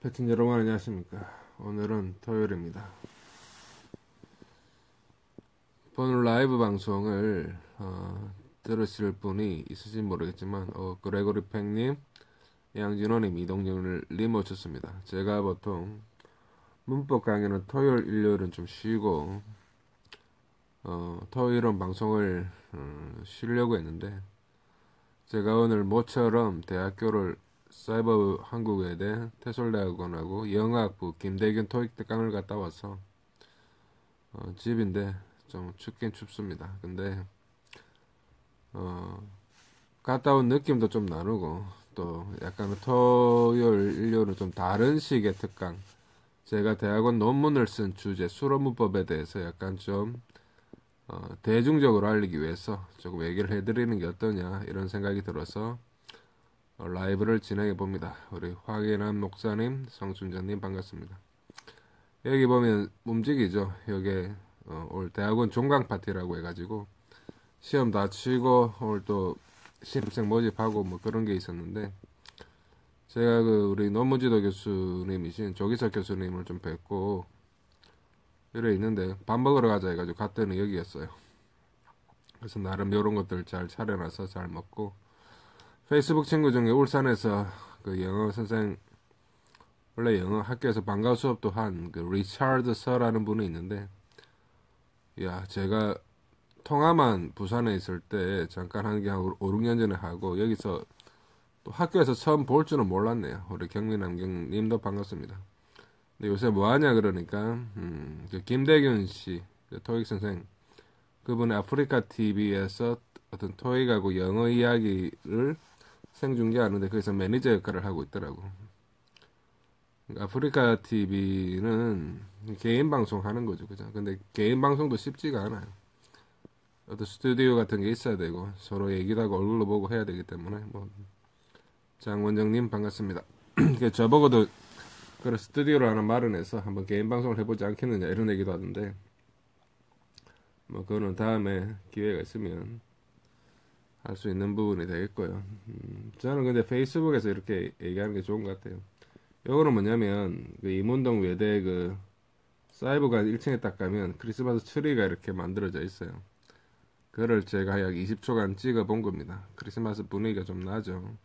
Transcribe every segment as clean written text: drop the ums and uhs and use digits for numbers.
패친 여러분 안녕하십니까. 오늘은 토요일입니다. 오늘 라이브 방송을 들으실 분이 있으신지 모르겠지만 그레고리 팽님, 양진호님, 이동정님 오셨습니다. 제가 보통 문법 강의는 토요일, 일요일은 좀 쉬고 토요일은 방송을 쉬려고 했는데 제가 오늘 모처럼 대학교를 사이버 한국외대 태솔대학원하고 영어학부 김대균 토익 특강을 갔다 와서 집인데 좀 춥긴 춥습니다. 근데 갔다 온 느낌도 좀 나누고 또 약간 토요일, 일요일은 좀 다른 식의 특강, 제가 대학원 논문을 쓴 주제 수로문법에 대해서 약간 좀 대중적으로 알리기 위해서 조금 얘기를 해드리는 게 어떠냐 이런 생각이 들어서 라이브를 진행해 봅니다. 우리 황혜남 목사님, 성춘자님 반갑습니다. 여기 보면 움직이죠. 여기 올 대학원 종강 파티라고 해가지고 시험 다 치고 오늘 또 신입생 모집하고 뭐 그런 게 있었는데 제가 우리 논문지도 교수님이신 조기석 교수님을 좀 뵙고 이래 있는데 밥 먹으러 가자 해가지고 갔더니 여기였어요. 그래서 나름 요런 것들 잘 차려놔서 잘 먹고, 페이스북 친구 중에 울산에서 그 영어 선생, 원래 영어 학교에서 방과후 수업도 한 그 리차드 서라는 분이 있는데, 야, 제가 통화만 부산에 있을 때 잠깐 한 게 한 5, 6년 전에 하고 여기서 또 학교에서 처음 볼 줄은 몰랐네요. 우리 경민남경 님도 반갑습니다. 근데 요새 뭐 하냐 그러니까 그 김대균 씨, 그 토익 선생, 그분의 아프리카 TV에서 어떤 토익하고 영어 이야기를 생중계하는데 거기서 매니저 역할을 하고 있더라고. 아프리카 TV는 개인 방송 하는 거죠, 그죠? 근데 개인 방송도 쉽지가 않아요. 어떤 스튜디오 같은 게 있어야 되고 서로 얘기도 하고 얼굴로 보고 해야 되기 때문에 뭐. 장원정님 반갑습니다. 저보고도 그런 스튜디오를 하나 마련해서 한번 개인 방송을 해보지 않겠느냐 이런 얘기도 하던데 뭐 그거는 다음에 기회가 있으면 할 수 있는 부분이 되겠고요. 저는 근데 페이스북에서 이렇게 얘기하는 게 좋은 것 같아요. 요거는 뭐냐면 그 이문동 외대 그 사이버관 1층에 딱 가면 크리스마스 트리가 이렇게 만들어져 있어요. 그거를 제가 약 20초간 찍어 본 겁니다. 크리스마스 분위기가 좀 나죠.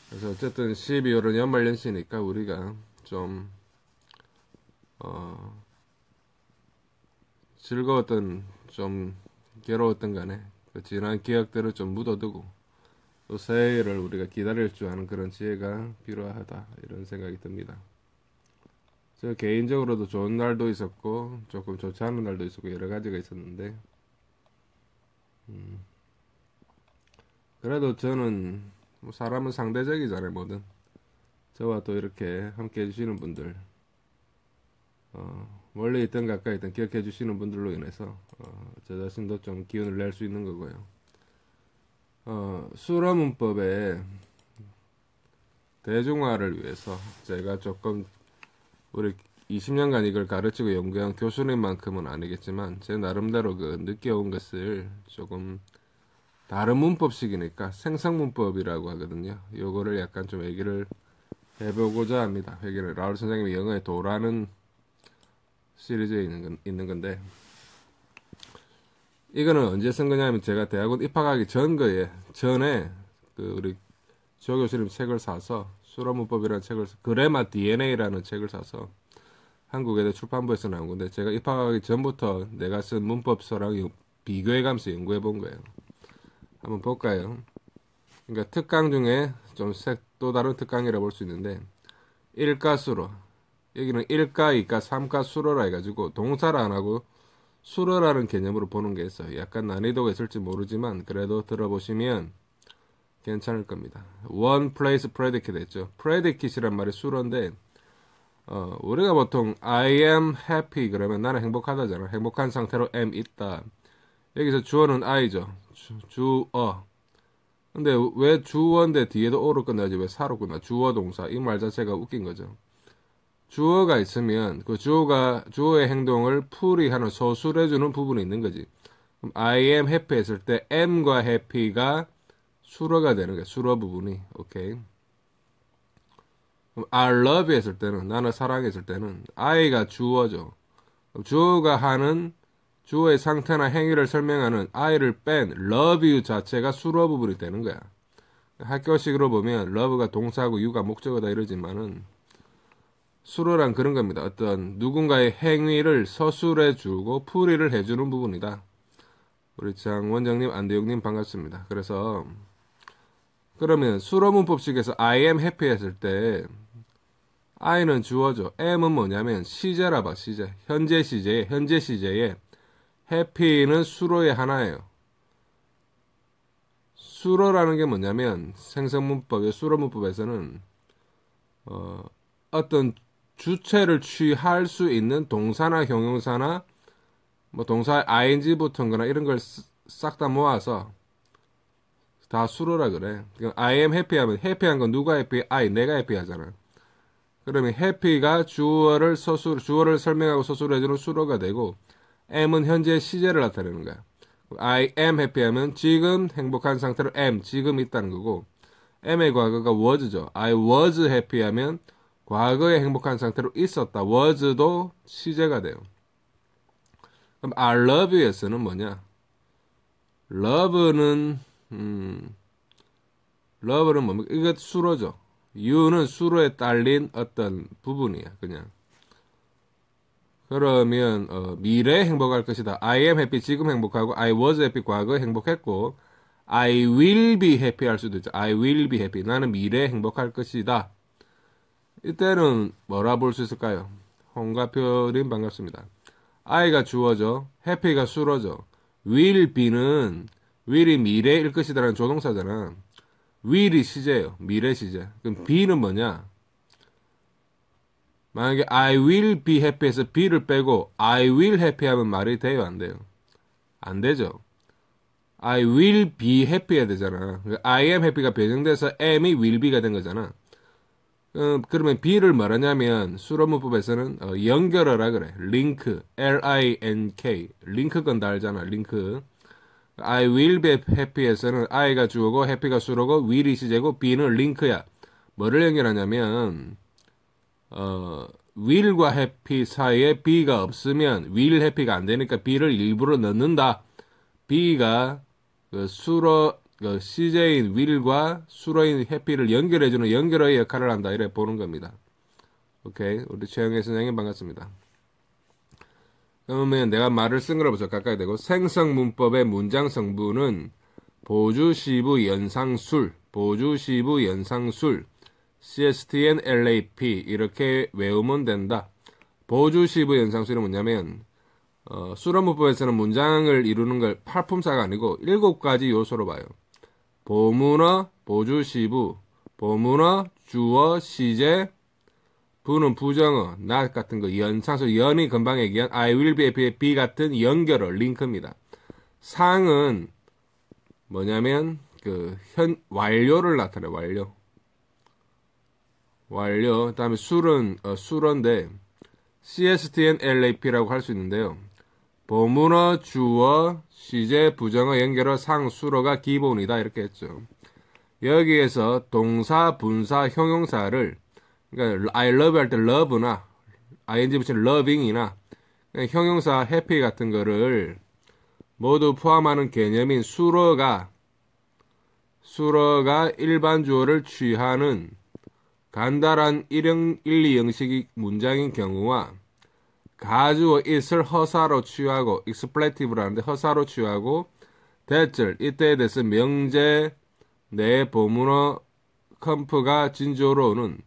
그래서 어쨌든 12월은 연말연시니까 우리가 좀 즐거웠던 좀 괴로웠던 간에 그 지난 기억들을 좀 묻어두고 또 새해를 우리가 기다릴 줄 아는 그런 지혜가 필요하다 이런 생각이 듭니다. 저 개인적으로도 좋은 날도 있었고 조금 좋지 않은 날도 있었고 여러 가지가 있었는데 그래도 저는 뭐 사람은 상대적이잖아요. 뭐든 저와 또 이렇게 함께 해주시는 분들, 멀리 있든 가까이 있든 기억해 주시는 분들로 인해서 저 자신도 좀 기운을 낼 수 있는 거고요. 수로문법의 대중화를 위해서 제가 조금 우리 20년간 이걸 가르치고 연구한 교수님만큼은 아니겠지만 제 나름대로 그 느껴온 것을 조금 다른 문법식이니까 생성문법이라고 하거든요. 요거를 약간 좀 얘기를 해보고자 합니다. 회계는 라울 선생님이 영어의 도라는 시리즈에 있는 건데 이거는 언제 쓴 거냐면 제가 대학원 입학하기 전에 그 우리 조 교수님 책을 사서 수로문법이라는 책을 그래마 DNA라는 책을 사서 한국외대 출판부에서 나온 건데 제가 입학하기 전부터 내가 쓴 문법서랑 비교해가면서 연구해 본 거예요. 한번 볼까요? 그러니까 특강 중에 좀 또 다른 특강이라 볼 수 있는데 1가 수로, 여기는 1가, 2가, 3가 수로라 해가지고 동사를 안 하고 수로라는 개념으로 보는 게 있어요. 약간 난이도가 있을지 모르지만 그래도 들어보시면 괜찮을 겁니다. One place predicate 했죠. predicate이란 말이 수로인데 우리가 보통 I am happy 그러면 나는 행복하다잖아. 행복한 상태로 am 있다. 여기서 주어는 I죠. 주어. 근데 왜 주어인데 뒤에도 O로 끝나지 왜 사로 끝나? 주어 동사. 이 말 자체가 웃긴 거죠. 주어가 있으면 그 주어의 행동을 풀이하는 서술해주는 부분이 있는 거지. 그럼 I am happy 했을 때 am과 happy가 수로가 되는 거야. 수로 부분이. 오케이. 그럼 I love 했을 때는 나는 사랑했을 때는 I가 주어죠. 주어가 하는 주어의 상태나 행위를 설명하는 I를 뺀 love you 자체가 수로 부분이 되는 거야. 학교식으로 보면 love가 동사고 you가 목적어다 이러지만은 수로란 그런 겁니다. 어떤 누군가의 행위를 서술해 주고 풀이를 해주는 부분이다. 우리 장 원장님, 안대용님 반갑습니다. 그래서 그러면 수로 문법식에서 I am happy 했을 때 I는 주어죠. am은 뭐냐면 시제라 봐. 시제. 현재 시제에 happy는 수로의 하나예요. 수로라는 게 뭐냐면 생성문법의 수로 문법에서는 어떤 주체를 취할 수 있는 동사나 형용사나 뭐 동사 ing 붙은 거나 이런 걸 싹 다 모아서 다 수로라 그래. I am happy 하면 happy한 건 누가 happy? I, 내가 happy 하잖아. 그러면 happy가 주어를 설명하고 서술해주는 수로가 되고 am은 현재 시제를 나타내는 거야. I am happy 하면 지금 행복한 상태로 am, 지금 있다는 거고 am의 과거가 was죠. I was happy 하면 과거에 행복한 상태로 있었다. was도 시제가 돼요. 그럼 I love you에서는 뭐냐? love는 뭡니까? 이거 수로죠. you는 수로에 딸린 어떤 부분이야. 그냥. 그러면 미래에 행복할 것이다. I am happy 지금 행복하고 I was happy 과거에 행복했고 I will be happy 할 수도 있죠. I will be happy. 나는 미래에 행복할 것이다. 이때는 뭐라 볼 수 있을까요? 홍가표님 반갑습니다. I가 주어죠. happy가 수로죠. will be는 will이 미래일 것이다라는 조동사잖아. will이 시제예요. 미래 시제. 그럼 be는 뭐냐? 만약에 I will be happy에서 be를 빼고 I will happy 하면 말이 돼요? 안 돼요? 안 되죠. I will be happy 해야 되잖아. I am happy가 변형돼서 am이 will be가 된 거잖아. 그러면 be를 말하냐면 수로문법에서는 연결하라 그래. link, L-I-N-K. 링크 건 다 알잖아. 링크. I will be happy에서는 I가 주어고 happy가 수로고 will이 시제고 be는 링크야. 뭐를 연결하냐면 will과 happy 사이에 be가 없으면 will happy가 안 되니까 be를 일부러 넣는다. be가 수로 시제인 will과 수로인 happy를 연결해주는 연결어의 역할을 한다. 이래 보는 겁니다. 오케이. 우리 최영애 선생님 반갑습니다. 그러면 내가 말을 쓴 거를 보자. 가까이 대고 생성문법의 문장 성분은 보주시부 연상술, CSTN LAP 이렇게 외우면 된다. 보주시부 연상술이 뭐냐면 수로문법에서는 문장을 이루는 걸 팔품사가 아니고 7가지 요소로 봐요. 보문어, 보주시부, 보문어, 주어, 시제, 부는 부정어, not 같은 거, 연상술, 연이 금방 얘기한 I will be happy, be 같은 연결어, 링크입니다. 상은 뭐냐면 완료를 나타내. 완료. 다음에 술은 수로인데 CSTN LAP라고 할 수 있는데요. 보문어, 주어, 시제, 부정어, 연결어, 상, 수로가 기본이다 이렇게 했죠. 여기에서 동사, 분사, 형용사를 그러니까 I love 할 때 love나 ing 붙인 loving이나 형용사 happy 같은 거를 모두 포함하는 개념인 수로가 일반 주어를 취하는 간단한 1, 2 형식의 문장인 경우와 가주어 it을 허사로 취하고 expletive를 하는데 허사로 취하고 대절 이때에 대해서 명제 내 보문어 컴프가 진주어로 오는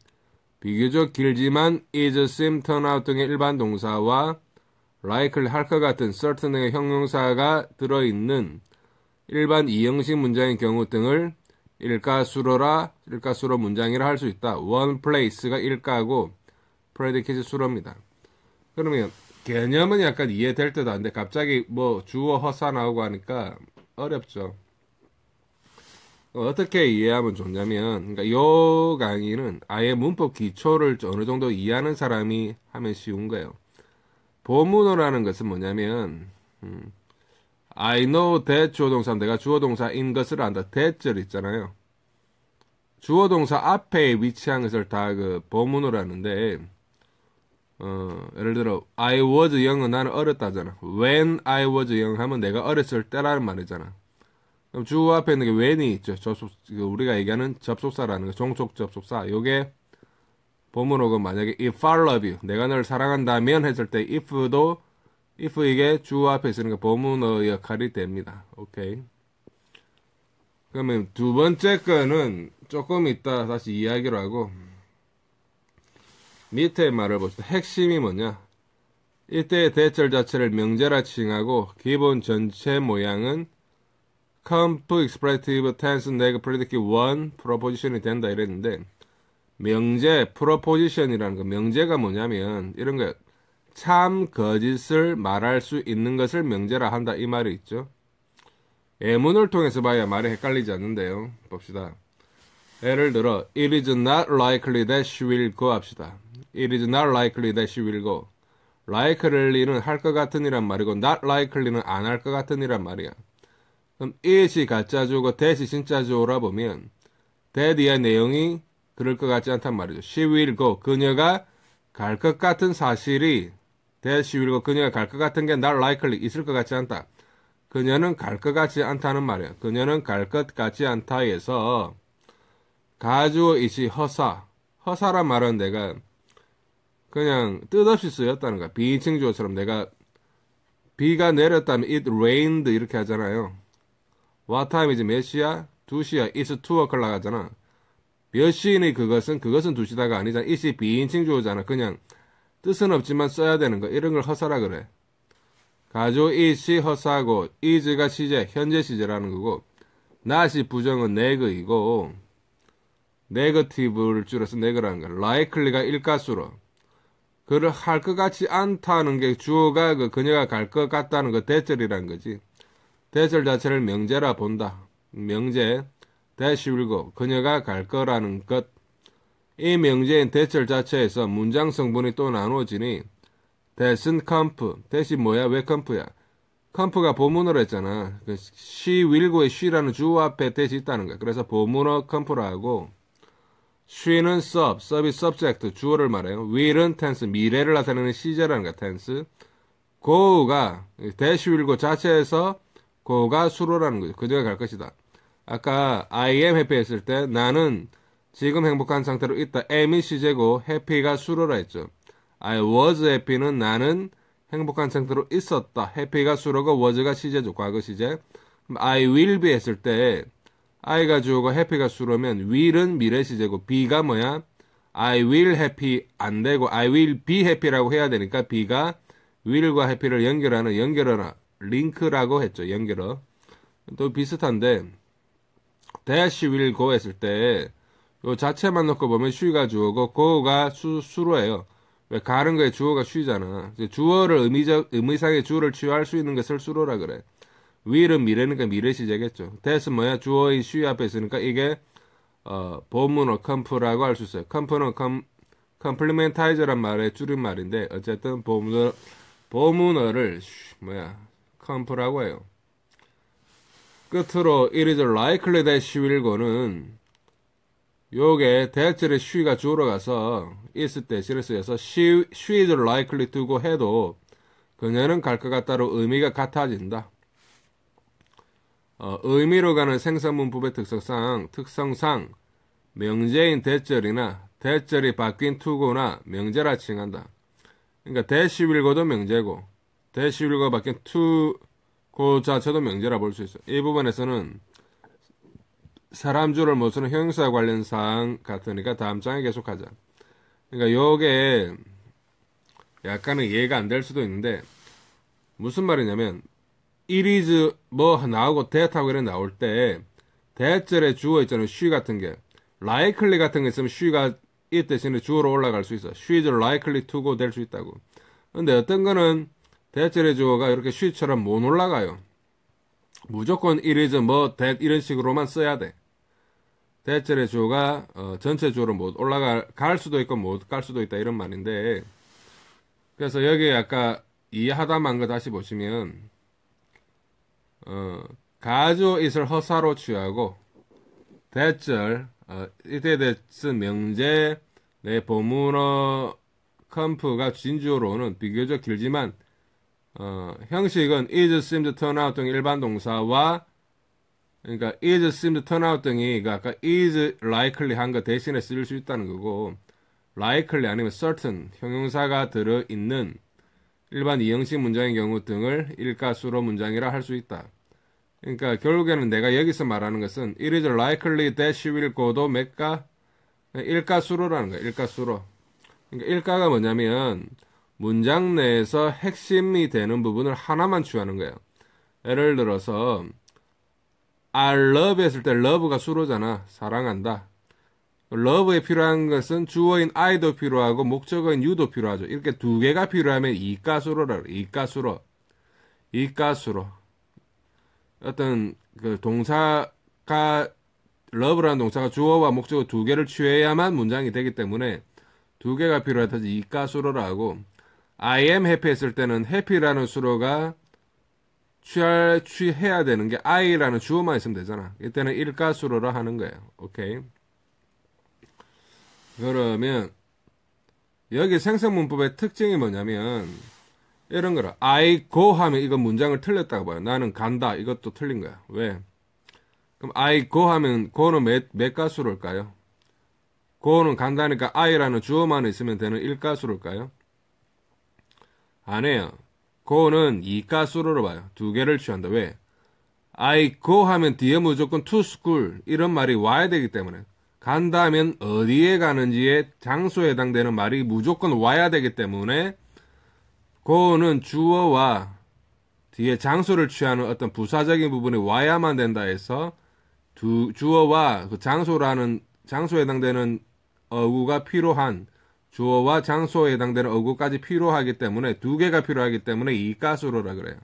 비교적 길지만 is, seem, turn out 등의 일반 동사와 likely 할 것 같은 certain 등의 형용사가 들어있는 일반 2형식 문장인 경우 등을 일가수로 문장이라 할 수 있다. one place가 일가고 predicate 수로입니다. 그러면 개념은 약간 이해될 듯 한데 갑자기 뭐 주어 허사 나오고 하니까 어렵죠. 어떻게 이해하면 좋냐면 그러니까 요 강의는 아예 문법 기초를 어느 정도 이해하는 사람이 하면 쉬운 거예요. 보문어라는 것은 뭐냐면 I know that 주어 동사 내가 주어 동사인 것을 안다. that절 있잖아요. 주어 동사 앞에 위치한 것을 다 그 보문으로 하는데 예를 들어 I was young은 나는 어렸다잖아. When I was young 하면 내가 어렸을 때라는 말이잖아. 그럼 주어 앞에 있는 게 when이 있죠. 우리가 얘기하는 접속사라는 거, 종속 접속사. 요게 보문어가 만약에 if I love you, 내가 널 사랑한다면 했을 때 if 이게 주어 앞에 있으니까 보문어 역할이 됩니다. 오케이. 그러면 두 번째 거는 조금 이따 다시 이야기로 하고 밑에 말을 봅시다. 핵심이 뭐냐? 이때의 대절 자체를 명제라 칭하고 기본 전체 모양은 comp, expletive, tense, neg, predicative, one, proposition이 된다 이랬는데 명제, proposition이라는 거 명제가 뭐냐면 이런 거 참 거짓을 말할 수 있는 것을 명제라 한다 이 말이 있죠. 예문을 통해서 봐야 말이 헷갈리지 않는데요. 봅시다. 예를 들어 It is not likely that she will go 합시다. It is not likely that she will go. likely는 할 것 같은 이란 말이고 not likely는 안 할 것 같은 이란 말이야. 그럼 it이 가짜주어고 that이 진짜주어라 보면 that의 내용이 그럴 것 같지 않단 말이죠. She will go. 그녀가 갈 것 같은 사실이 that she will go. 그녀가 갈 것 같은 게 not likely 있을 것 같지 않다. 그녀는 갈 것 같지 않다는 말이야. 그녀는 갈 것 같지 않다에서 가주어 it이 허사란 말은 내가 그냥 뜻없이 쓰였다는 거야. 비인칭 주어처럼 내가 비가 내렸다면 it rained 이렇게 하잖아요. What time is 몇 시야? 2시야. It's 2 o'clock 하잖아. 몇 시니 그것은 2시다가 아니잖아. it이 비인칭 주어잖아. 그냥 뜻은 없지만 써야 되는 거. 이런 걸 허사라 그래. 가주어 it이 허사고 is가 시제, 현재 시제라는 거고 not이 부정은 neg이고 negative를 줄여서 neg라는 거야. likely가 일가수로 그를 할 것 같지 않다는 게 주어가 그녀가 갈 것 같다는 거 대절이라는 거지. 대절 자체를 명제라 본다. 명제 that she will go. 그녀가 갈 거라는 것. 이 명제인 대절 자체에서 문장 성분이 또 나누어지니 that은 comp. that이 뭐야? 왜 comp야? comp가 보문어로 했잖아. she will go의 she라는 주어 앞에 that이 있다는 거야. 그래서 보문어 comp라 하고 she는 sub이 subject, 주어를 말해요. will은 tense, 미래를 나타내는 시제라는 거야, tense. go가, that will go 자체에서 go가 수로라는 거죠. 그녀가 갈 것이다. 아까 I am happy 했을 때 나는 지금 행복한 상태로 있다. am이 시제고 happy가 수로라 했죠. I was happy는 나는 행복한 상태로 있었다. happy가 수로고 was가 시제죠. 과거 시제. I will be 했을 때 I가 주어고 happy가 수로면 will은 미래 시제고 be가 뭐야? I will happy 안 되고 I will be happy라고 해야 되니까 be가 will과 happy를 연결하는 연결어나 링크라고 했죠. 연결어. 또 비슷한데 that she will go 했을 때 요 자체만 놓고 보면 she가 주어고 go가 수로예요. 왜 가는 거에 주어가 she잖아. 주어를 의미상의 주어를 취할 수 있는 것을 수로라 그래. will은 미래니까 미래 시제겠죠. that은 뭐야? 주어인 she 앞에 있으니까 이게 보문어 comp라고 할 수 있어요. comp는 complementize란 말의 줄임말인데 어쨌든 보문어를 comp라고 해요. 끝으로 it is likely that she will go는 요게 대절에 she가 주어로 가서 is 대신에 쓰여서 she is likely to go 해도 그녀는 갈 것 같다로 의미가 같아진다. 의미로 가는 생산문법의 특성상 명제인 대절이나 대절이 바뀐 투고나 명제라 칭한다. 그러니까 that she will go도 명제고 that she will go가 바뀐 투고 자체도 명제라 볼 수 있어. 이 부분에서는 사람 주를 못 쓰는 형용사 관련 사항 같으니까 다음 장에 계속하자. 그러니까 요게 약간은 이해가 안 될 수도 있는데 무슨 말이냐면 it is 뭐 나오고 that 하고 이런 나올 때 that절에 주어 있잖아요. she 같은 게 likely 같은 게 있으면 she가 it 대신에 주어로 올라갈 수 있어. she is likely to go 될 수 있다고. 근데 어떤 거는 that절의 주어가 이렇게 she처럼 못 올라가요. 무조건 it is 뭐 that 이런 식으로만 써야 돼. that절의 주어가 전체 주어로 못 갈 수도 있고 못 갈 수도 있다 이런 말인데 그래서 여기 아까 이해하다 만 거 다시 보시면 가주어 it을 허사로 취하고 대절 이때 쓴 명제 내 보문어 컴프가 진주어로는 비교적 길지만 형식은 is, seem, turn out 등 일반 동사와 그러니까 is, seem, turn out 등이 아까 is likely 한 거 대신에 쓸 수 있다는 거고 likely 아니면 certain 형용사가 들어있는 일반 이형식 문장의 경우 등을 일가수로 문장이라 할 수 있다. 그러니까 결국에는 내가 여기서 말하는 것은 it is likely that she will go도 몇가 일가수로라는 거야. 일가수로. 그러니까 일가가 뭐냐면 문장 내에서 핵심이 되는 부분을 하나만 취하는 거예요. 예를 들어서 I love 했을 때 love가 수로잖아. 사랑한다. love에 필요한 것은 주어인 I도 필요하고 목적어인 you도 필요하죠. 이렇게 두 개가 필요하면 이가수로라 그래. 이가수로. 이가수로. 어떤 그 동사가 love라는 동사가 주어와 목적어 두 개를 취해야만 문장이 되기 때문에 두 개가 필요하다지 이가수로라 하고 I am happy 했을 때는 happy라는 수로가 취해야 되는 게 I라는 주어만 있으면 되잖아. 이때는 일가수로라 하는 거예요. 오케이. 그러면 여기 생성문법의 특징이 뭐냐면 이런 거라. I go 하면 이건 문장을 틀렸다고 봐요. 나는 간다. 이것도 틀린 거야. 왜? 그럼 I go 하면 go는 몇 가수로일까요? go는 간다니까 I라는 주어만 있으면 되는 일가수로일까요? 아니에요. go는 이가수로로 봐요. 두 개를 취한다. 왜? I go 하면 뒤에 무조건 to school 이런 말이 와야 되기 때문에 간다 하면 어디에 가는지의 장소에 해당되는 말이 무조건 와야 되기 때문에 go는 주어와 뒤에 장소를 취하는 어떤 부사적인 부분이 와야만 된다 해서 주어와 그 장소에 해당되는 어구가 필요한 주어와 장소에 해당되는 어구까지 필요하기 때문에 두 개가 필요하기 때문에 이가수로라 그래요.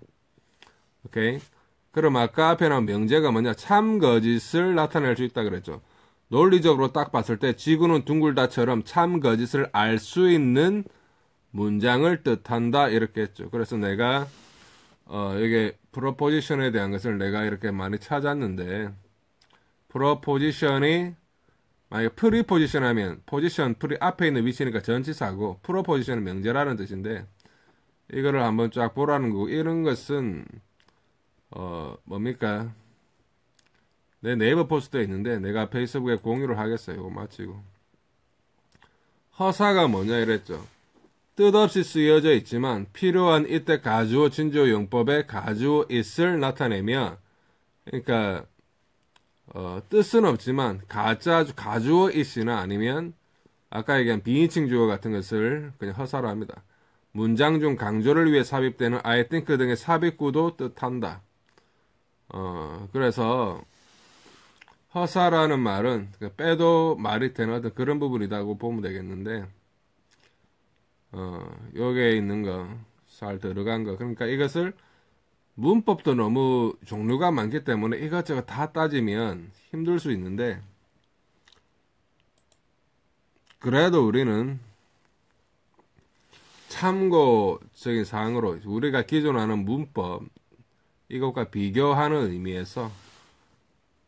오케이. 그럼 아까 앞에 나온 명제가 뭐냐? 참 거짓을 나타낼 수 있다 그랬죠. 논리적으로 딱 봤을 때 지구는 둥글다처럼 참 거짓을 알 수 있는 문장을 뜻한다 이렇게 했죠. 그래서 내가 이게 프로포지션에 대한 것을 내가 이렇게 많이 찾았는데 프로포지션이 만약에 프리포지션 하면 포지션 프리 앞에 있는 위치니까 전치사고 프로포지션은 명제라는 뜻인데 이거를 한번 쫙 보라는 거고 이런 것은 뭡니까? 내 네이버 포스트에 있는데 내가 페이스북에 공유를 하겠어요. 이거 마치고 허사가 뭐냐 이랬죠. 뜻없이 쓰여져 있지만 필요한 이때 가주어 진주어 용법의 가주어 it을 나타내며 그러니까 뜻은 없지만 가주어 it이나 아니면 아까 얘기한 비인칭 주어 같은 것을 그냥 허사로 합니다. 문장 중 강조를 위해 삽입되는 I think 등의 삽입구도 뜻한다. 그래서 허사라는 말은 빼도 말이 되는 어떤 그런 부분이라고 보면 되겠는데 여기에 있는 거 잘 들어간 거 그러니까 이것을 문법도 너무 종류가 많기 때문에 이것저것 다 따지면 힘들 수 있는데 그래도 우리는 참고적인 사항으로 우리가 기존 하는 문법 이것과 비교하는 의미에서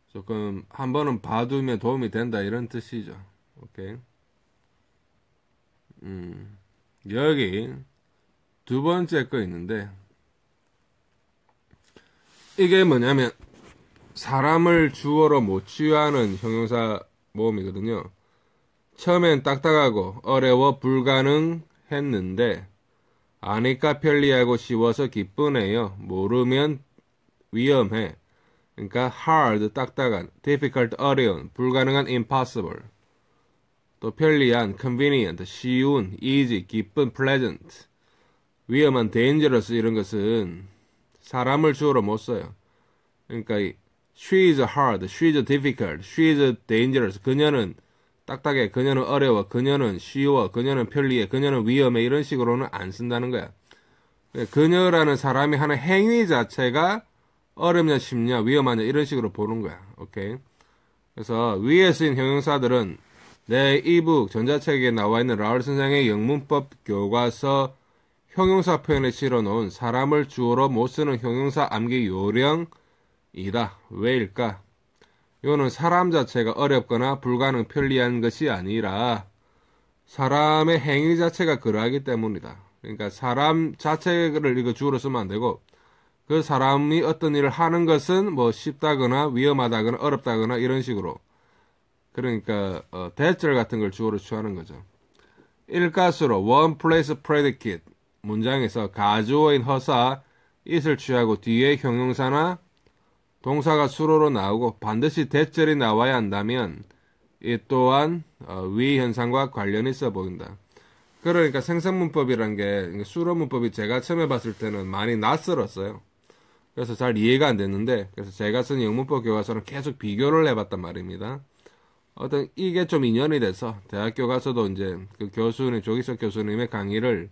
조금 한 번은 봐두면 도움이 된다 이런 뜻이죠. 오케이. 여기 두 번째 거 있는데 이게 뭐냐면 사람을 주어로 못 취하는 형용사 모음이거든요. 처음엔 딱딱하고 어려워 불가능했는데 아니까 편리하고 쉬워서 기쁘네요. 모르면 위험해. 그러니까 hard, 딱딱한, difficult, 어려운, 불가능한, impossible. 또 편리한, convenient, 쉬운, easy, 기쁜, pleasant. 위험한, dangerous 이런 것은 사람을 주어로 못 써요. 그러니까 she is hard, she is difficult, she is dangerous. 그녀는 딱딱해, 그녀는 어려워, 그녀는 쉬워, 그녀는 편리해, 그녀는 위험해 이런 식으로는 안 쓴다는 거야. 그녀라는 사람이 하는 행위 자체가 어렵냐 쉽냐 위험하냐 이런 식으로 보는 거야. 오케이. 그래서 위에 쓰인 형용사들은 내 이북 전자책에 나와 있는 라울 선생의 영문법 교과서 형용사 표현에 실어놓은 사람을 주어로 못 쓰는 형용사 암기 요령 이다. 왜일까? 이거는 사람 자체가 어렵거나 불가능 편리한 것이 아니라 사람의 행위 자체가 그러하기 때문이다. 그러니까 사람 자체를 이거 주어로 쓰면 안 되고 그 사람이 어떤 일을 하는 것은 뭐 쉽다거나 위험하다거나 어렵다거나 이런 식으로 그러니까 대절 같은 걸 주어로 취하는 거죠. 일가수로 one place predicate 문장에서 가주어인 허사 it을 취하고 뒤에 형용사나 동사가 수로로 나오고 반드시 대절이 나와야 한다면 이 또한 위 현상과 관련이 있어 보인다. 그러니까 생성문법이란 게 수로 문법이 제가 처음에 봤을 때는 많이 낯설었어요. 그래서 잘 이해가 안 됐는데 그래서 제가 쓴 영문법 교과서는 계속 비교를 해봤단 말입니다. 어떤 이게 좀 인연이 돼서 대학교 가서도 이제 그 교수님 조기석 교수님의 강의를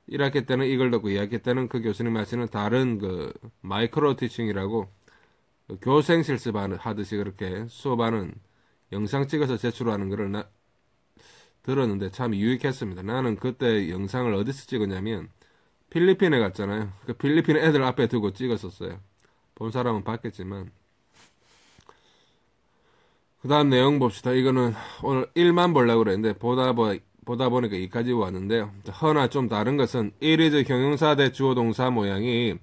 1학기 때는 이걸 듣고 2학기 때는 그 교수님 하시는 다른 그 마이크로 티칭이라고 교생 실습하듯이 그렇게 수업하는 영상 찍어서 제출하는 거를 들었는데 참 유익했습니다. 나는 그때 영상을 어디서 찍었냐면 필리핀에 갔잖아요. 그 필리핀 애들 앞에 두고 찍었었어요. 본 사람은 봤겠지만. 그 다음 내용 봅시다. 이거는 오늘 1만 보려고 그랬는데 보다 보니까 2까지 왔는데요. 허나 좀 다른 것은 it is 형용사 대 주어 동사 모양이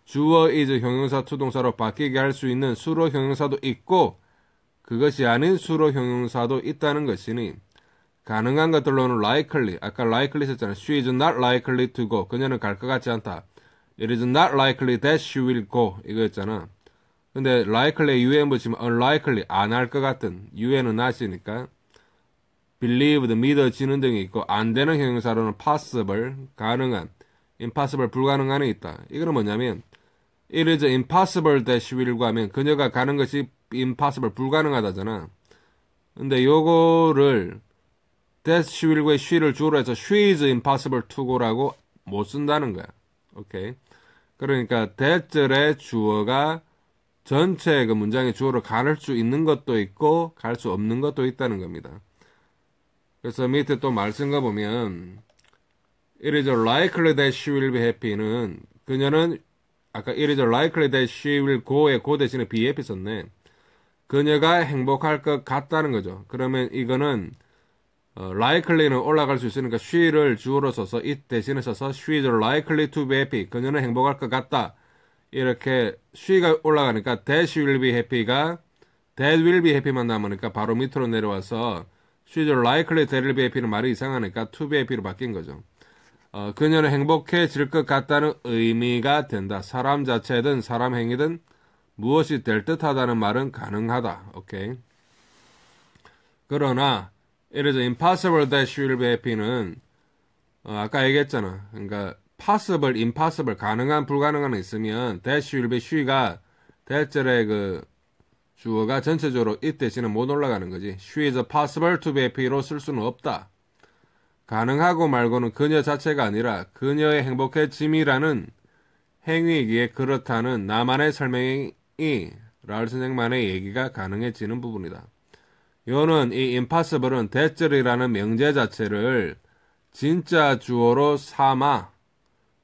주어 is 형용사 투동사로 바뀌게 할 수 있는 수로 형용사도 있고 그것이 아닌 수로 형용사도 있다는 것이니 가능한 것들로는 likely, 아까 likely 썼잖아요. She is not likely to go. 그녀는 갈 것 같지 않다. It is not likely that she will go. 이거였잖아. 근데 likely에 un 붙이면 unlikely, 안 할 것 같은. un은 not이니까. believed, 믿어지는 등이 있고 안 되는 형용사로는 possible, 가능한, impossible, 불가능한이 있다. 이거는 뭐냐면 It is impossible that she will go 하면 그녀가 가는 것이 impossible, 불가능하다잖아. 근데 요거를 that she will go에 she를 주어로 해서 she is impossible to go라고 못 쓴다는 거야. 오케이. 그러니까 that절의 주어가 전체 그 문장의 주어로 갈 수 있는 것도 있고 갈 수 없는 것도 있다는 겁니다. 그래서 밑에 또 말 쓴 거 보면 It is likely that she will be happy는 그녀는 아까 it is likely that she will go의 go 대신에 be happy 썼네. 그녀가 행복할 것 같다는 거죠. 그러면 이거는 likely는 올라갈 수 있으니까 she를 주어로 써서 it 대신에 써서 she is likely to be happy. 그녀는 행복할 것 같다. 이렇게 she가 올라가니까 that she will be happy가 that will be happy만 남으니까 바로 밑으로 내려와서 she is likely that will be happy는 말이 이상하니까 to be happy로 바뀐 거죠. 그녀는 행복해질 것 같다는 의미가 된다. 사람 자체든 사람 행위든 무엇이 될 듯하다는 말은 가능하다. 오케이. 그러나 it is impossible that she will be happy는 아까 얘기했잖아. 그러니까 possible, impossible, 가능한, 불가능한은 있으면 that she will be she가 대절의 그 주어가 전체적으로 it 대신에 못 올라가는 거지. She is possible to be happy로 쓸 수는 없다. 가능하고 말고는 그녀 자체가 아니라 그녀의 행복해짐이라는 행위이기에 그렇다는 나만의 설명이 라울 선생만의 얘기가 가능해지는 부분이다. 요는 이 impossible은 대절이라는 명제 자체를 진짜 주어로 삼아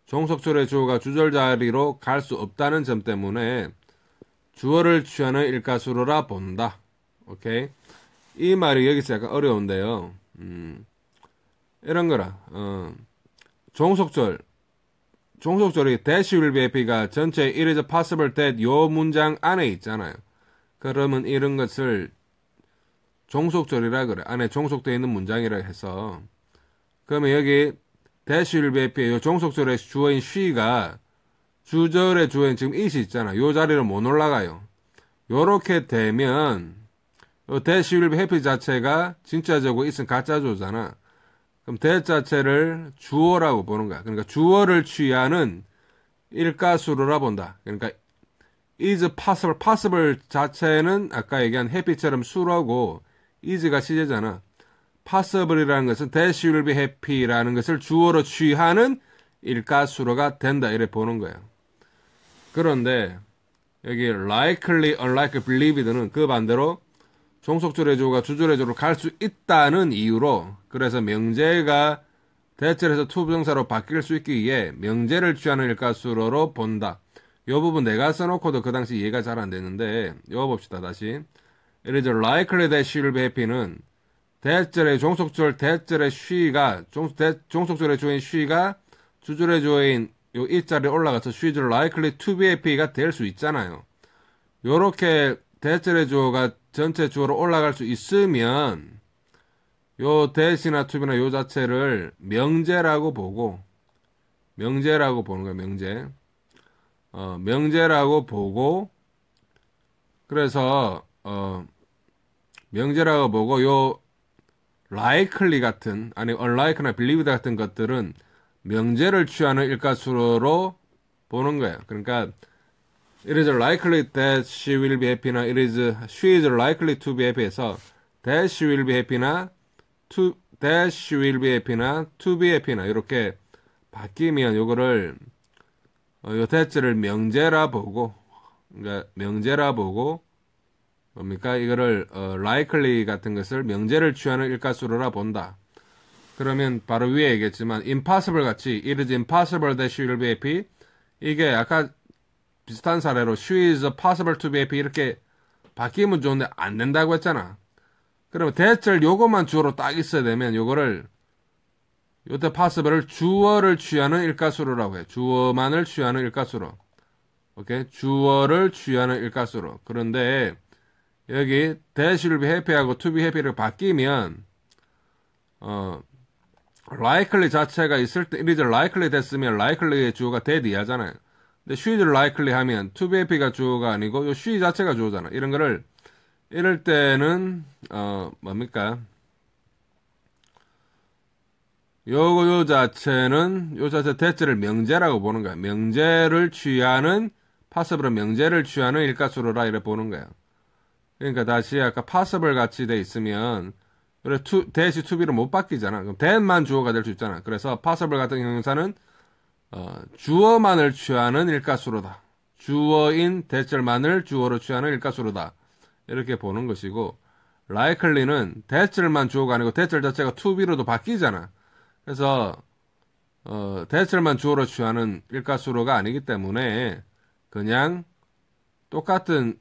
종속절의 주어가 주절 자리로 갈 수 없다는 점 때문에 주어를 취하는 일가수로라 본다. 오케이? 이 말이 여기서 약간 어려운데요. 이런 거라. 종속절이 that will be happy가 전체 it is possible that 요 문장 안에 있잖아요. 그러면 이런 것을 종속절이라 그래. 안에 종속되어 있는 문장이라 해서 그러면 여기 that will be happy 요 종속절의 주어인 she가 주절의 주어인 지금 it이 있잖아. 요 자리로 못 올라가요. 요렇게 되면 요 that will be happy 자체가 진짜적으로 it은 가짜조잖아. 그럼 that 자체를 주어라고 보는 거야. 그러니까 주어를 취하는 일가수로라 본다. 그러니까 is possible, possible 자체는 아까 얘기한 happy처럼 수로고 is가 시제잖아. possible이라는 것은 that she will be happy라는 것을 주어로 취하는 일가수로가 된다. 이래 보는 거야. 그런데 여기 likely, unlikely, believed는 그 반대로 종속절의 주어가 주절의 주어로 갈 수 있다는 이유로 그래서 명제가 대절에서 투부정사로 바뀔 수 있기 위해 명제를 취하는 일가수로로 본다. 요 부분 내가 써놓고도 그 당시 이해가 잘 안 됐는데, 이거 봅시다, 다시. It is likely that she will be happy는 대절의 종속절 대절의 she가 종속절의 주어인 she가 주절의 주어인 요 이자리에 올라가서 she is likely to be happy가 될 수 있잖아요. 요렇게 대절의 주어가 전체 주어로 올라갈 수 있으면 요 that이나 tobe나 요 자체를 명제라고 보고 명제라고 보는 거예요. 명제라고 보고 그래서 명제라고 보고 요 likely 같은 아니 unlike나 believed 같은 것들은 명제를 취하는 일가수로 보는 거예요. 그러니까 it is likely that she will be happy나 she is likely to be happy에서 that she will be happy나 that she will be happy나 to be happy나 이렇게 바뀌면 요거를 요 that를 명제라 보고 그러니까 명제라 보고 뭡니까? 이거를 likely 같은 것을 명제를 취하는 일가수로라 본다. 그러면 바로 위에 얘기했지만 impossible 같이 it is impossible that she will be happy 이게 아까 비슷한 사례로 she is possible to be happy 이렇게 바뀌면 좋은데 안 된다고 했잖아. 그러면 that을 요것만 주어로 딱 있어야 되면 요거를 요때 possible을 주어를 취하는 일가수로라고 해. 주어만을 취하는 일가수로. 오케이? 주어를 취하는 일가수로. 그런데 여기 that will be happy하고 to be happy를 바뀌면 likely 자체가 있을 때 it is likely 됐으면 likely의 주어가 that 하잖아요. 근데 she is likely 하면 to be happy가 주어가 아니고 요 she 자체가 주어잖아. 이런 거를 이럴 때는 뭡니까? 요 자체는 요 자체 that를 명제라고 보는 거야. 명제를 취하는 possible은 명제를 취하는 일가수로라 이래 보는 거야. 그러니까 다시 아까 possible 같이 돼 있으면 그래 that이 to be로 못 바뀌잖아. 그럼 that만 주어가 될 수 있잖아. 그래서 possible 같은 형용사는 주어만을 취하는 일가수로다. 주어인 that을만을 주어로 취하는 일가수로다. 이렇게 보는 것이고 likely는 that을만 주어가 아니고 that 자체가 to be로도 바뀌잖아. 그래서 that을만 주어로 취하는 일가수로가 아니기 때문에 그냥 똑같은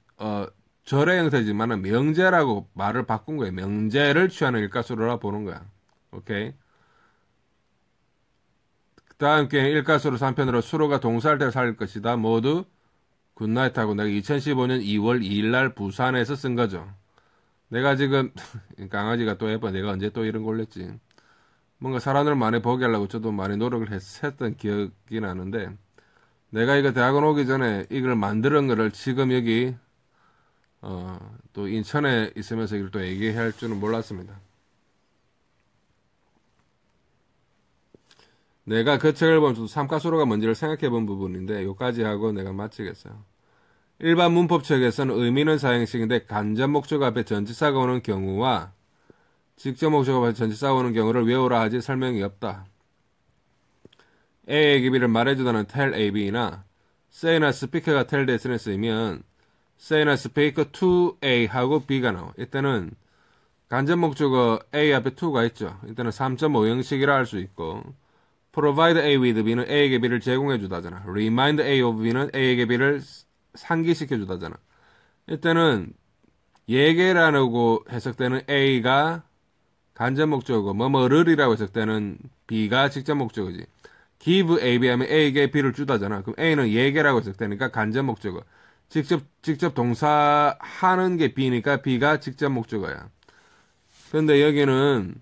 절의 형태지만은 명제라고 말을 바꾼 거예요. 명제를 취하는 일가수로라 보는 거야. 오케이. 그 다음 게 일가수로 3편으로 수로가 동사할 때 살 것이다. 모두 굿나잇하고 내가 2015년 2월 2일 날 부산에서 쓴 거죠. 내가 지금 강아지가 또 예뻐. 내가 언제 또 이런 걸 올렸지. 뭔가 사람을 많이 보게 하려고 저도 많이 노력을 했던 기억이 나는데 내가 이거 대학원 오기 전에 이걸 만드는 거를 지금 여기 또 인천에 있으면서 이걸 또 얘기할 줄은 몰랐습니다. 내가 그 책을 보면서 삼가수로가 뭔지를 생각해 본 부분인데 요까지 하고 내가 마치겠어요. 일반 문법책에서는 의미는 사형식인데 간접 목적 앞에 전치사가 오는 경우와 직접 목적 앞에 전치사가 오는 경우를 외우라 하지 설명이 없다. A에게 B를 말해주다는 tell A, B나 say나 speak가 tell that에 쓰이면 say나 speak to A 하고 B가 나와. 이때는 간접 목적어 A 앞에 to가 있죠. 이때는 3.5 형식이라 할 수 있고 provide A with B는 A에게 B를 제공해주다잖아. remind A of B는 A에게 B를 상기시켜주다잖아. 이때는 얘기라고 해석되는 A가 간접 목적어 뭐뭐를이라고 해석되는 B가 직접 목적어지. give A, B 하면 A에게 B를 주다잖아. 그럼 A는 얘기라고 해석되니까 간접 목적어. 직접 동사 하는 게 B니까 B가 직접 목적어야. 근데 여기는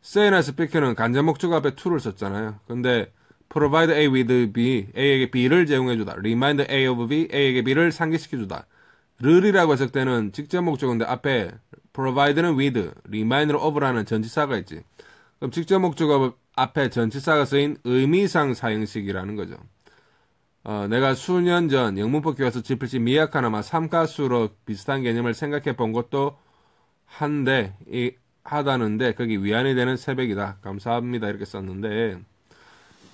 say나 speak는 간접 목적어 앞에 to를 썼잖아요. 근데 provide A with B, A에게 B를 제공해주다. remind A of B, A에게 B를 상기시켜주다. 르이라고 해석되는 직접 목적어인데 앞에 provide는 with, remind of라는 전치사가 있지. 그럼 직접 목적어 앞에 전치사가 쓰인 의미상 사형식이라는 거죠. 내가 수년 전 영문법 교과서 지필시 미약하나마 삼가수로 비슷한 개념을 생각해 본 것도 하다는데 거기 위안이 되는 새벽이다. 감사합니다. 이렇게 썼는데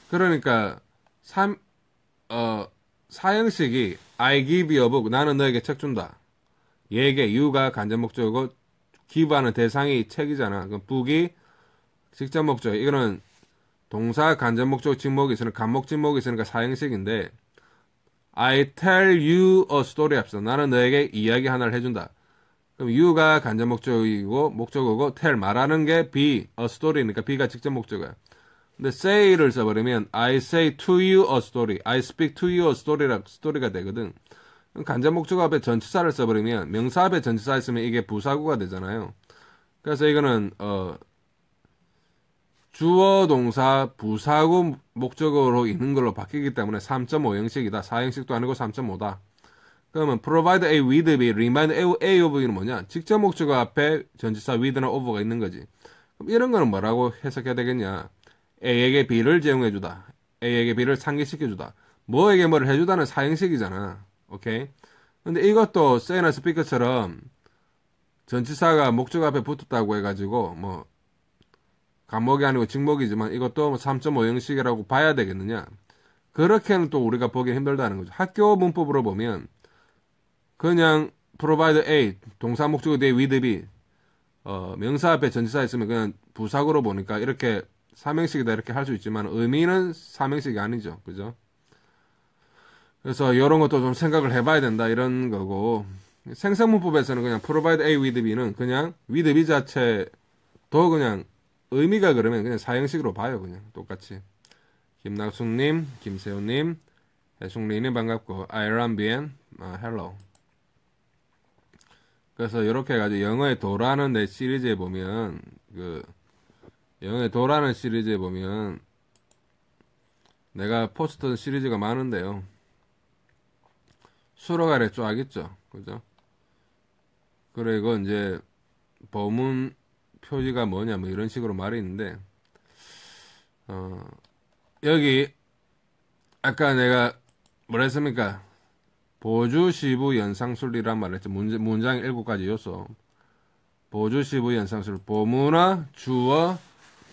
그러니까 사형식이 I give you a book 나는 너에게 책 준다. 얘에게 you가 간접 목적이고 give하는 대상이 책이잖아. 그럼 book이 직접 목적. 이거는 동사 간접 목적 직목이 있으니까 간목 직목이 있으니까 사형식인데 I tell you a story 합시다. 나는 너에게 이야기 하나를 해준다. 그럼 you가 간접 목적이고 목적어고 tell 말하는 게 be a story니까 be가 직접 목적어야. 근데 say를 써버리면 I say to you a story, I speak to you a story가 되거든. 간접 목적어 앞에 전치사를 써버리면 명사 앞에 전치사 있으면 이게 부사구가 되잖아요. 그래서 이거는 주어 동사 부사구 목적어로 있는 걸로 바뀌기 때문에 3.5 형식이다. 4 형식도 아니고 3.5다. 그러면 provide a with be, remind a of be는 뭐냐? 직접 목적어 앞에 전치사 with나 over가 있는 거지. 그럼 이런 거는 뭐라고 해석해야 되겠냐? A에게 B를 제공해주다. A에게 B를 상기시켜주다. 뭐에게 뭐를 해주다는 사형식이잖아. 오케이? 근데 이것도 say나 speak처럼 전치사가 목적어 앞에 붙었다고 해가지고 뭐 간목이 아니고 직목이지만 이것도 3.5 형식이라고 봐야 되겠느냐? 그렇게는 또 우리가 보기 힘들다는 거죠. 학교 문법으로 보면 그냥 provide A 동사 목적어 뒤에 with be 명사 앞에 전치사 있으면 그냥 부사구로 보니까 이렇게 삼형식이다 이렇게 할 수 있지만 의미는 삼형식이 아니죠. 그죠? 그래서 이런 것도 좀 생각을 해봐야 된다 이런 거고 생성문법에서는 그냥 provide A with B는 그냥 with B 자체도 그냥 의미가 그러면 그냥 사형식으로 봐요. 그냥 똑같이. 김낙숙님, 김세훈님, 해숙리님 반갑고 아이란 비엔 헬로. 그래서 이렇게 해가지고 영어의 도라는 내 시리즈에 보면 영어의 도라는 시리즈에 보면 내가 포스트 시리즈가 많은데요. 수로가래 쪼아겠죠. 그죠? 그리고 이제 보문 표지가 뭐냐 뭐 이런 식으로 말이 있는데 여기 아까 내가 뭐라 했습니까? 보주 시부 연상술이란 말을 했죠. 문장 7가지 요소. 보주 시부 연상술. 보문어, 주어,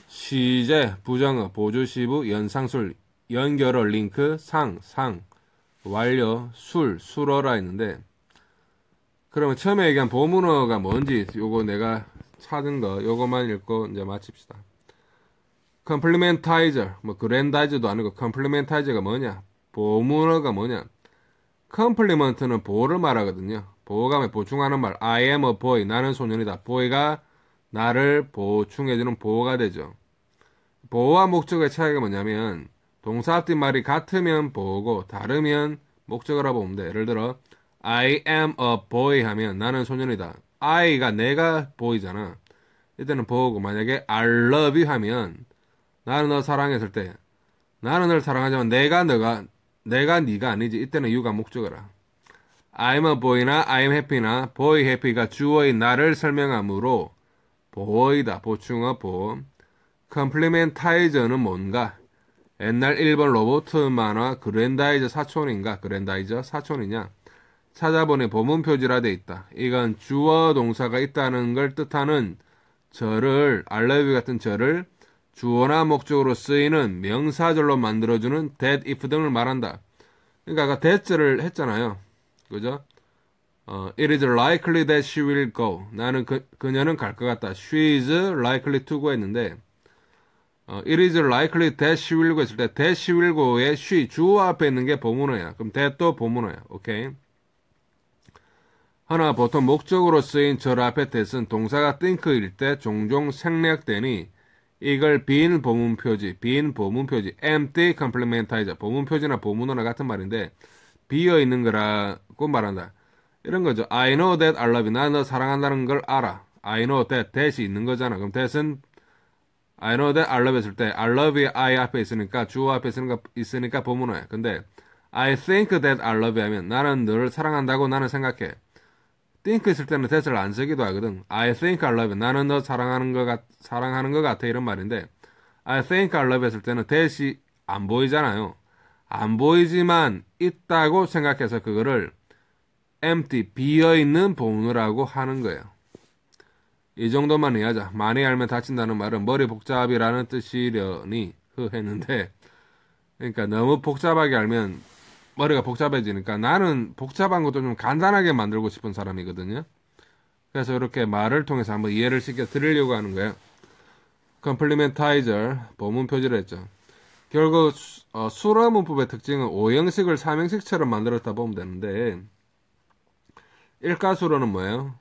시제, 부정어, 보주 시부 연상술, 연결어, 링크, 상, 완료, 수어라 했는데 그러면 처음에 얘기한 보문어가 뭔지 요거 내가 찾은 거 요거만 읽고 이제 마칩시다. 컴플리멘타이저 뭐 그랜다이저도 아니고 컴플리멘타이저가 뭐냐? 보문어가 뭐냐? 컴플리먼트는 보호를 말하거든요. 보호감에 보충하는 말. I am a boy. 나는 소년이다. boy가 나를 보충해주는 보호가 되죠. 보호와 목적어의 차이가 뭐냐면 동사 앞뒤 말이 같으면 보호고 다르면 목적어라고 보면 돼. 예를 들어 I am a boy 하면 나는 소년이다. I가 내가 boy잖아. 이때는 보호고 만약에 I love you 하면 나는 너 사랑했을 때 나는 널 사랑하지만 내가 네가 아니지. 이때는 you가 목적어라. I'm a boy나 I'm happy나 boy happy가 주어인 나를 설명하므로 보호이다. 보충어 보호. 컴플리멘타이저는 뭔가? 옛날 일본 로버트 만화 그랜다이저 사촌인가? 그랜다이저 사촌이냐? 찾아보니 보문 표지라 돼 있다. 이건 주어 동사가 있다는 걸 뜻하는 절을 I love you 같은 절을 주어나 목적으로 쓰이는 명사절로 만들어주는 that, if 등을 말한다. 그러니까 아까 that를 했잖아요. 그죠? It is likely that she will go. 나는 그녀는 갈 것 같다. She is likely to go 했는데 It is likely that she will go 했을 때 that she will go의 she, 주어 앞에 있는 게 보문어야. 그럼 that도 보문어야. 오케이? 하나 보통 목적으로 쓰인 절 앞에 that은 동사가 think일 때 종종 생략되니 이걸 빈 보문표지, empty complementizer, 보문표지나 보문어나 같은 말인데 비어있는 거라고 말한다. 이런 거죠. I know that I love you. 나 너 사랑한다는 걸 알아. I know that, that이 있는 거잖아. 그럼 that은 I know that I love you 했을 때 I love you, I 앞에 있으니까 주어 앞에 있으니까 보문어야. 근데 I think that I love you 하면 나는 너를 사랑한다고 나는 생각해. think 있을 때는 that을 안 쓰기도 하거든. I think I love you. 나는 너 사랑하는 것 같아. 이런 말인데 I think I love you 했을 때는 that이 안 보이잖아요. 안 보이지만 있다고 생각해서 그거를 empty, 비어있는 보문이라고 하는 거예요. 이 정도만 이해하자. 많이 알면 다친다는 말은 머리 복잡이라는 뜻이려니 했는데 그러니까 너무 복잡하게 알면 머리가 복잡해지니까 나는 복잡한 것도 좀 간단하게 만들고 싶은 사람이거든요. 그래서 이렇게 말을 통해서 한번 이해를 시켜 드리려고 하는 거예요. 컴플리멘타이저, 보문 표지를 했죠. 결국 수러 문법의 특징은 5형식을 3형식처럼 만들었다 보면 되는데 일가수로는 뭐예요?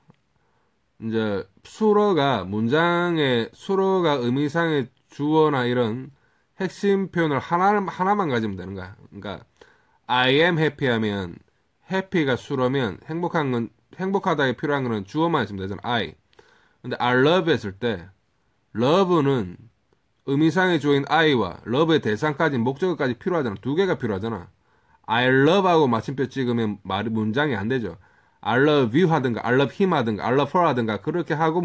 이제 수러가 의미상의 주어나 이런 핵심 표현을 하나만 가지면 되는 거야. 그러니까 I am happy 하면 happy가 수러면 행복하다에 필요한 거는 주어만 있으면 되잖아. I. 근데 I love 했을 때 love는 의미상의 주어인 I와 love의 대상까지 목적어까지 필요하잖아. 두 개가 필요하잖아. I love 하고 마침표 찍으면 문장이 안 되죠. I love you 하든가 I love him 하든가 I love her 하든가 그렇게 하고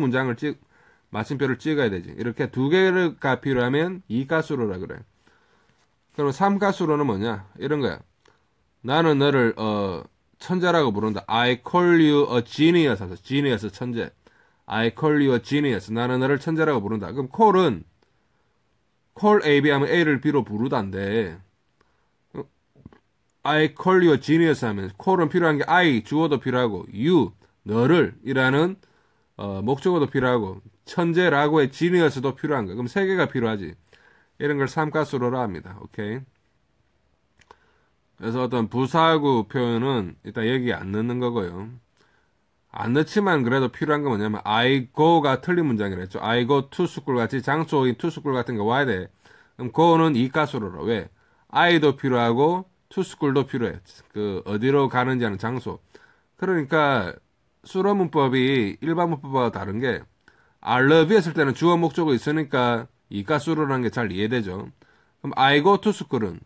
마침표를 찍어야 되지. 이렇게 두 개가 필요하면 이가수로라 그래. 그럼 삼가수로는 뭐냐? 이런 거야. 나는 너를 천재라고 부른다. I call you a genius 하서 genius 천재. I call you a genius. 나는 너를 천재라고 부른다. 그럼 call A, B 하면 A를 B로 부르다인데 I call you a genius 하면 call은 필요한 게 I 주어도 필요하고 you 너를 이라는 목적어도 필요하고 천재라고의 genius도 필요한 거야. 그럼 세 개가 필요하지. 이런 걸 삼가수로라 합니다. 오케이. 그래서 어떤 부사구 표현은 일단 여기에 안 넣는 거고요. 안 넣지만 그래도 필요한 건 뭐냐면 I go가 틀린 문장이라 했죠. I go to school 같이 장소인 to school 같은 거 와야 돼. 그럼 go는 이가수로라. 왜? I도 필요하고 to school도 필요해. 그 어디로 가는지 하는 장소. 그러니까 수로 문법이 일반 문법과 다른 게 I love you 했을 때는 주어 목적어 있으니까 이가수로라는 게 잘 이해되죠. 그럼 I go to school은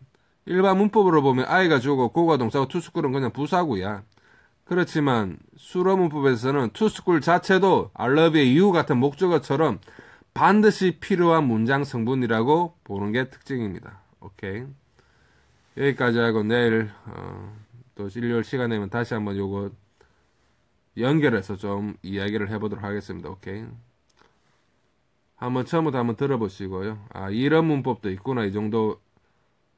일반 문법으로 보면 I가 주어고 go가 동사고 to school은 그냥 부사구야. 그렇지만 수로 문법에서는 to school 자체도 I love you 같은 목적어처럼 반드시 필요한 문장 성분이라고 보는 게 특징입니다. 오케이. 여기까지 하고 내일 또 일요일 시간 되면 다시 한번 요거 연결해서 좀 이야기를 해보도록 하겠습니다. 오케이. 처음부터 한번 들어보시고요. 아, 이런 문법도 있구나. 이 정도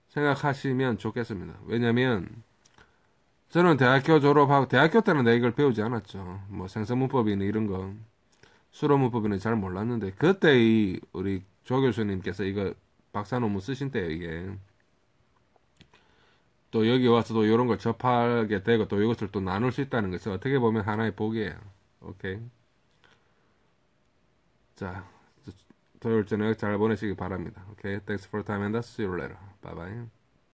생각하시면 좋겠습니다. 왜냐면 저는 대학교 졸업하고 대학교 때는 내가 이걸 배우지 않았죠. 뭐 생성문법이나 이런 거 수로문법이나 잘 몰랐는데 그때 우리 조 교수님께서 이거 박사 논문 쓰신 때요. 이게 또 여기 와서도 이런 걸 접하게 되고 또 이것을 또 나눌 수 있다는 것은 어떻게 보면 하나의 복이에요. 오케이. 자, 토요일 저녁 잘 보내시기 바랍니다. 오케이. Thanks for time and see you later. Bye bye.